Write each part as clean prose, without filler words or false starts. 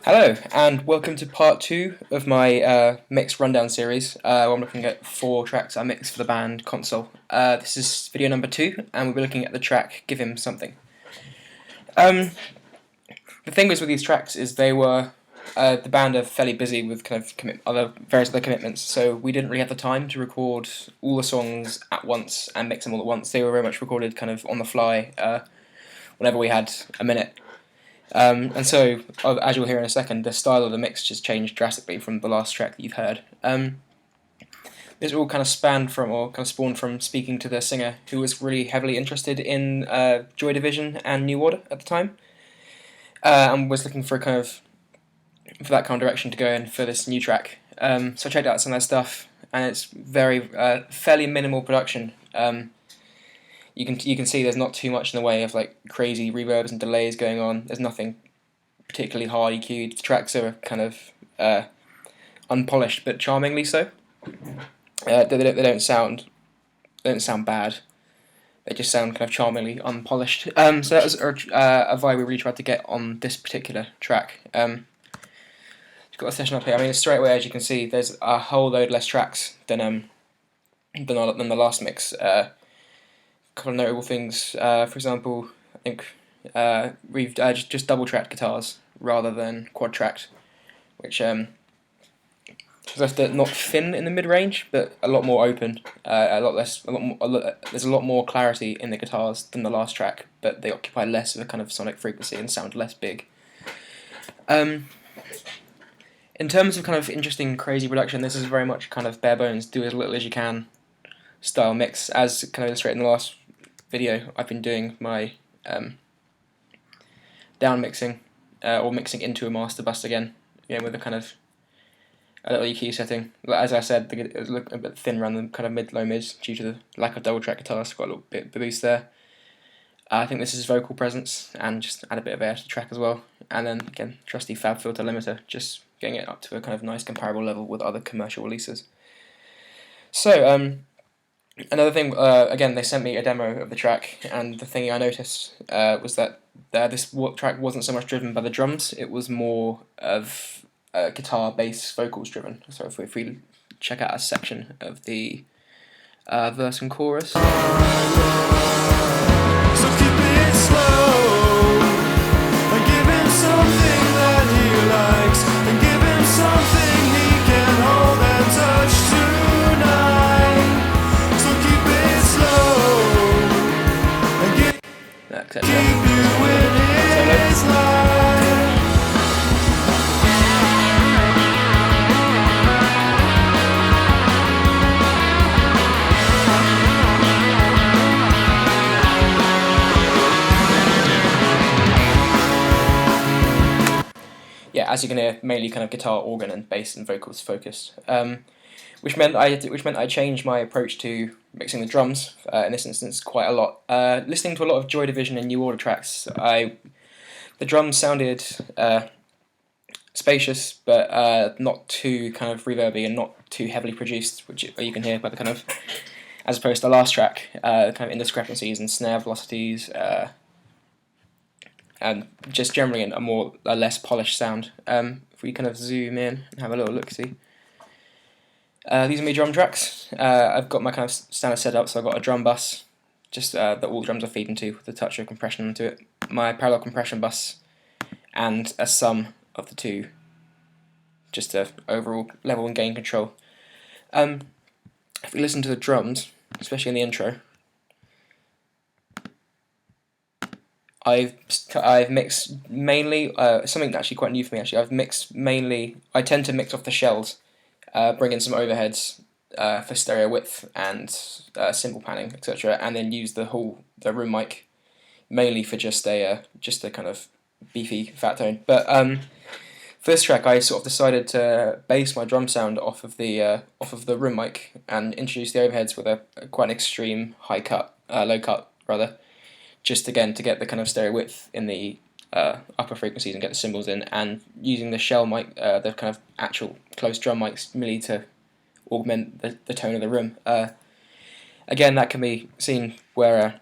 Hello, and welcome to part 2 of my mix rundown series. Where I'm looking at 4 tracks I mixed for the band Konsole. This is video number 2, and we'll be looking at the track Give Him Something. The thing was with these tracks is they were the band are fairly busy with kind of various other commitments, so we didn't really have the time to record all the songs at once and mix them all at once. They were very much recorded kind of on the fly whenever we had a minute. And so, as you'll hear in a second, the style of the mix just changed drastically from the last track that you've heard. This all kind of spawned from speaking to the singer, who was really heavily interested in Joy Division and New Order at the time, and was looking for that kind of direction to go in for this new track. So I checked out some of their stuff, and it's very fairly minimal production. You can see there's not too much in the way of like crazy reverbs and delays going on. There's nothing particularly hard EQ'd. The tracks are kind of unpolished but charmingly so. They don't sound bad. They just sound kind of charmingly unpolished. So that was a vibe we really tried to get on this particular track. Just got a session up here. I mean, straight away as you can see, there's a whole load less tracks than the last mix. Couple of notable things. For example, I think we've just double-tracked guitars rather than quad-tracked, which left it not thin in the mid-range, but a lot more open. There's a lot more clarity in the guitars than the last track, but they occupy less of a kind of sonic frequency and sound less big. In terms of kind of interesting, crazy production, this is very much kind of bare bones, do as little as you can style mix. As kind of illustrated in the last video, I've been doing my down mixing or mixing into a master bus again, with a kind of a little EQ setting. As I said, it was a bit thin around the kind of mid-low mids due to the lack of double track guitars. So got a little bit of a boost there. I think this is vocal presence and just add a bit of air to the track as well. And then again, trusty Fab Filter limiter, just getting it up to a kind of nice comparable level with other commercial releases. So another thing, again, they sent me a demo of the track, and the thing I noticed was that this track wasn't so much driven by the drums, it was more of guitar, bass, vocals driven. So if we check out a section of the verse and chorus. So keep it slow, and give him something that he likes, and give him something he can hold and touch tonight. So keep it slow, and keep you in his life. Yeah, as you can hear, mainly kind of guitar, organ, and bass and vocals focused, which meant I changed my approach to mixing the drums in this instance quite a lot. Listening to a lot of Joy Division and New Order tracks, the drums sounded spacious, but not too kind of reverby and not too heavily produced, which you can hear by the kind of, as opposed to the last track, kind of indiscrepancies and snare velocities. And just generally a less polished sound. If we kind of zoom in and have a little look-see. These are my drum tracks. I've got my kind of standard setup, so I've got a drum bus, just that all the drums are feeding to with a touch of compression onto it. My parallel compression bus, and a sum of the two, just to overall level and gain control. If we listen to the drums, especially in the intro, I've mixed mainly something actually quite new for me. Actually, I tend to mix off the shells, bring in some overheads for stereo width and cymbal panning, etc., and then use the room mic mainly for just a kind of beefy fat tone. But for this track, I sort of decided to base my drum sound off of the room mic and introduce the overheads with a quite an extreme low cut rather. Just again to get the kind of stereo width in the upper frequencies and get the cymbals in, and using the shell mic, the kind of actual close drum mics, merely to augment the tone of the room. Again, that can be seen where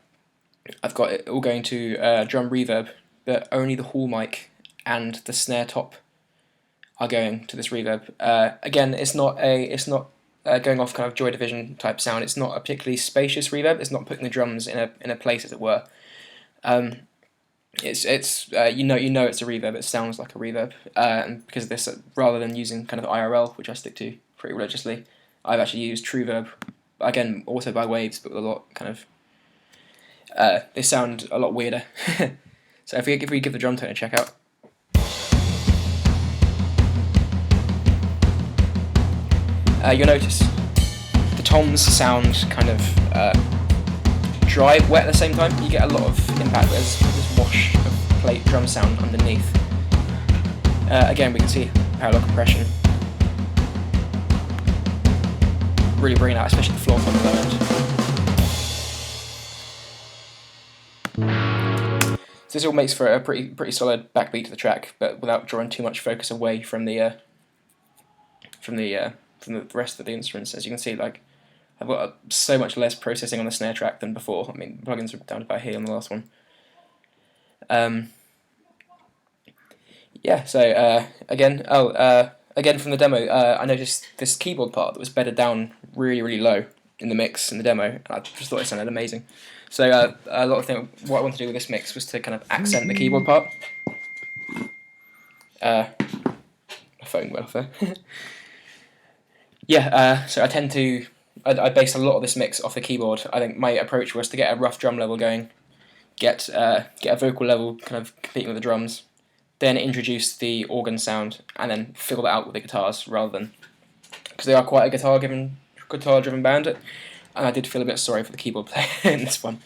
I've got it all going to drum reverb, but only the hall mic and the snare top are going to this reverb. Again, it's not going off kind of Joy Division type sound. It's not a particularly spacious reverb. It's not putting the drums in a place, as it were. You know it's a reverb. It sounds like a reverb, and because of this, rather than using kind of IRL, which I stick to pretty religiously, I've actually used TrueVerb, again also by Waves, but with a lot kind of. They sound a lot weirder. So if we give the drum tone a check out. You'll notice the toms sound kind of dry, wet at the same time. You get a lot of impact. There's this wash of plate drum sound underneath. Again, we can see parallel compression. Really bringing out, especially the floor tom at the low end. So this all makes for a pretty solid backbeat to the track, but without drawing too much focus away from the rest of the instruments. As you can see, like I've got so much less processing on the snare track than before. I mean, the plugins are down about here on the last one. Yeah. So again from the demo, I noticed this keyboard part that was bedded down really low in the mix in the demo, and I just thought it sounded amazing. So what I wanted to do with this mix was to kind of accent the keyboard part. My phone went off there. Yeah, so I based a lot of this mix off the keyboard. I think my approach was to get a rough drum level going, get a vocal level kind of competing with the drums, then introduce the organ sound, and then fill that out with the guitars rather than, because they are quite a guitar-driven band, and I did feel a bit sorry for the keyboard player in this one.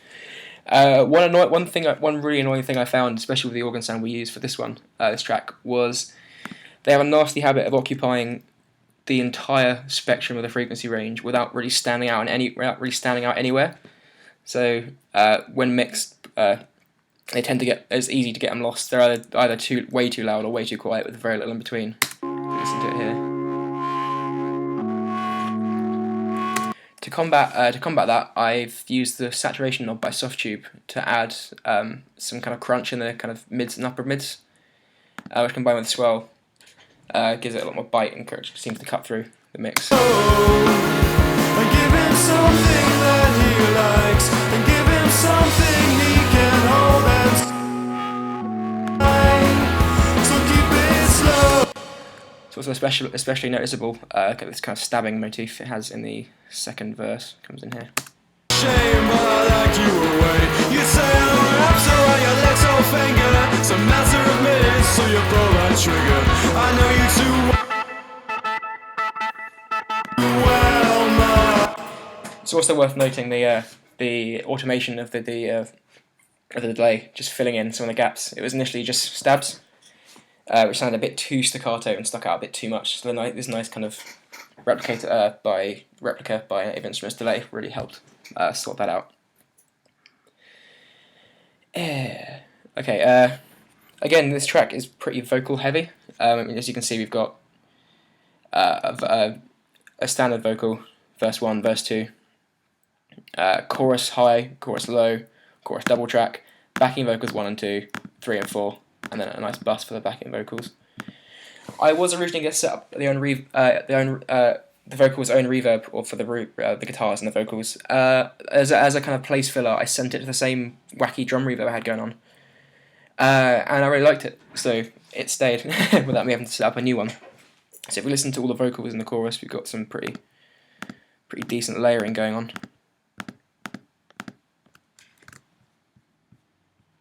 One really annoying thing I found, especially with the organ sound we used for this track, was they have a nasty habit of occupying the entire spectrum of the frequency range without really standing out anywhere. So when mixed, they tend to it's easy to get them lost. They're either way too loud or way too quiet with very little in between. Listen to it here. To combat that, I've used the saturation knob by Softtube to add some kind of crunch in the kind of mids and upper mids, which combined with the swell gives it a lot more bite and seems to cut through the mix. And give him something that he likes, and give him something he can hold and so keep it slow. It's also especially noticeable, this kind of stabbing motif it has in the second verse, comes in here. Shame, but I like you away. You say I'm wrapped around your legs, so finger. It's a matter of minutes, so you pull that trigger. I know you too well, ma. It's also worth noting the automation of the delay, just filling in some of the gaps. It was initially just stabs, which sounded a bit too staccato and stuck out a bit too much. So this nice kind of replica by Native Instruments delay really helped sort that out. Okay. Again, this track is pretty vocal heavy. As you can see, we've got a standard vocal, verse 1, verse 2, chorus high, chorus low, chorus double track, backing vocals 1 and 2, 3 and 4, and then a nice bus for the backing vocals. I was originally going to set up the vocals' own reverb, or for the guitars and the vocals. As a kind of place filler, I sent it to the same wacky drum reverb I had going on, and I really liked it, so it stayed without me having to set up a new one. So if we listen to all the vocals in the chorus, we've got some pretty decent layering going on,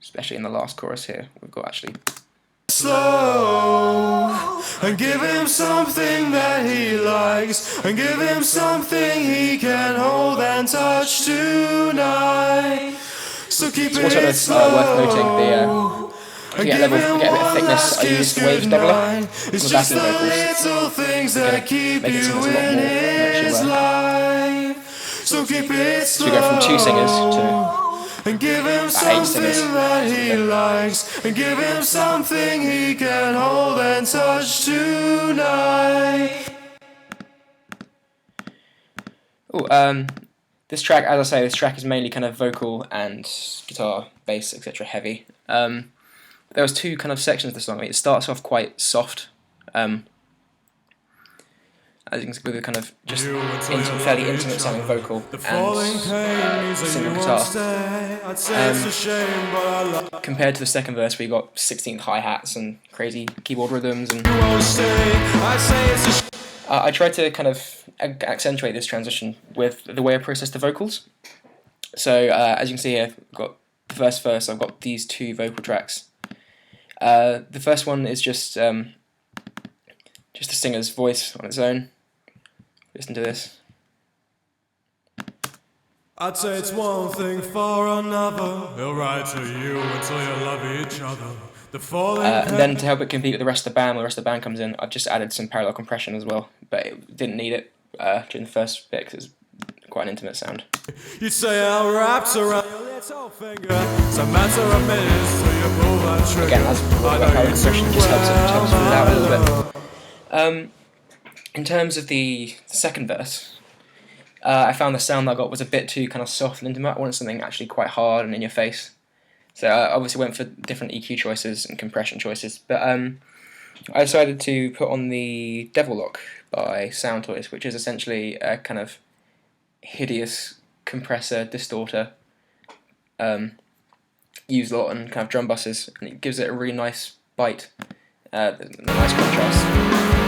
especially in the last chorus here. We've got actually. Slow, and give him something that he likes, and give him something he can hold and touch tonight. So keep it slow. Worth noting to get a bit of thickness, I used the Waves doubler on the backing vocals to make it sound a lot more actually. So keep it slow. So we go from 2 singers to and give him something that he likes, and give him something he can hold and touch tonight. This track, as I say, this track is mainly kind of vocal and guitar, bass, etc. heavy. There was 2 kind of sections of the song. I mean, it starts off quite soft, as you can see, with a kind of just until you fairly love intimate each sounding other. vocal The falling and pain means that single you guitar. won't stay. I'd say it's a shame, but I love Compared to the second verse, we got 16 hi-hats and crazy keyboard rhythms. And you won't stay. I'd say it's a shame. I tried to kind of accentuate this transition with the way I process the vocals. So as you can see here, I've got the first verse. I've got these two vocal tracks. The first one is just the singer's voice on its own. Listen to this. I'd say it's one thing for another. He'll write to you until you love each other. The falling And then to help it compete with the rest of the band, when the rest of the band comes in, I've just added some parallel compression as well. But it didn't need it during the first bit because it's quite an intimate sound. you'd say I'm wrapped around your little finger. It's a matter of minutes till you pull that trigger. Again, as parallel compression just helps fill it out a little bit. In terms of the second verse, I found the sound that I got was a bit too kind of soft and intimate. I wanted something actually quite hard and in your face. So I obviously went for different EQ choices and compression choices. But I decided to put on the Devil Lock by Sound Toys, which is essentially a kind of hideous compressor distorter used a lot on kind of drum buses, and it gives it a really nice bite, a nice contrast.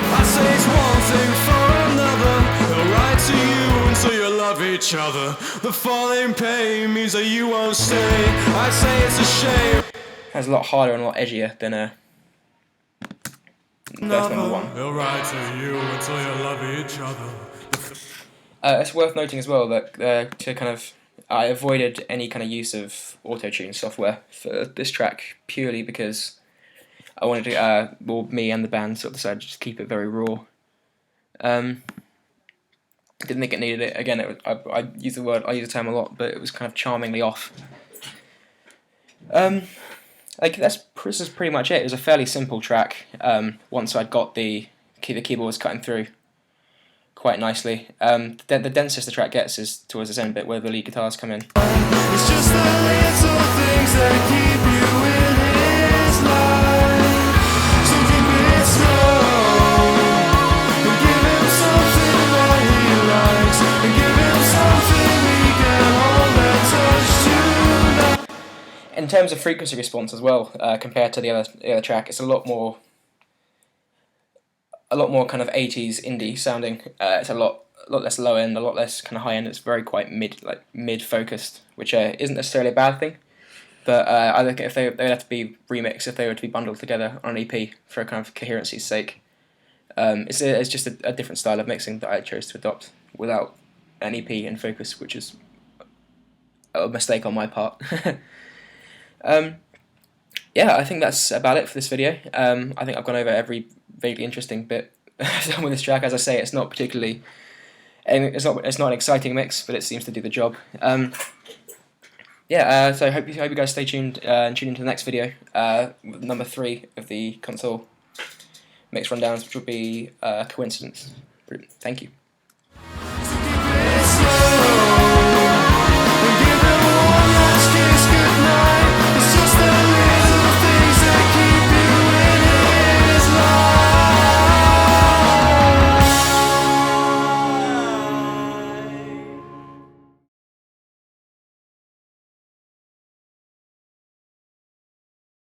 I say it's one thing for another. He'll write to you until you love each other. The falling pain means that you won't stay. I say it's a shame. It's a lot harder and a lot edgier than verse number one. He'll write to you until you love each other. It's worth noting as well that I avoided any kind of use of auto-tune software for this track purely because I wanted to, me and the band sort of decided to just keep it very raw. Didn't think it needed it. Again, I use the term a lot, but it was kind of charmingly off. This is pretty much it. It was a fairly simple track. Once I'd got the keyboard was cutting through quite nicely. The densest the track gets is towards this end bit where the lead guitars come in. It's just the little things that keep you in his life. So keep it slow and give him something that he likes, and give him something he can hold and touch tonight. In terms of frequency response as well, compared to the other track, it's a lot more kind of 80s indie sounding. It's a lot less low end, a lot less kind of high end. It's very quite mid focused, which isn't necessarily a bad thing. But I think if they'd have to be remixed, if they were to be bundled together on an EP for a kind of coherency's sake. It's just a different style of mixing that I chose to adopt without an EP in focus, which is a mistake on my part. Yeah, I think that's about it for this video. I think I've gone over every vaguely interesting bit with this track. As I say, it's not particularly, it's not an exciting mix, but it seems to do the job. So I hope you guys stay tuned and tune into the next video, number 3 of the Konsole mix rundowns, which will be Coincidence. Thank you.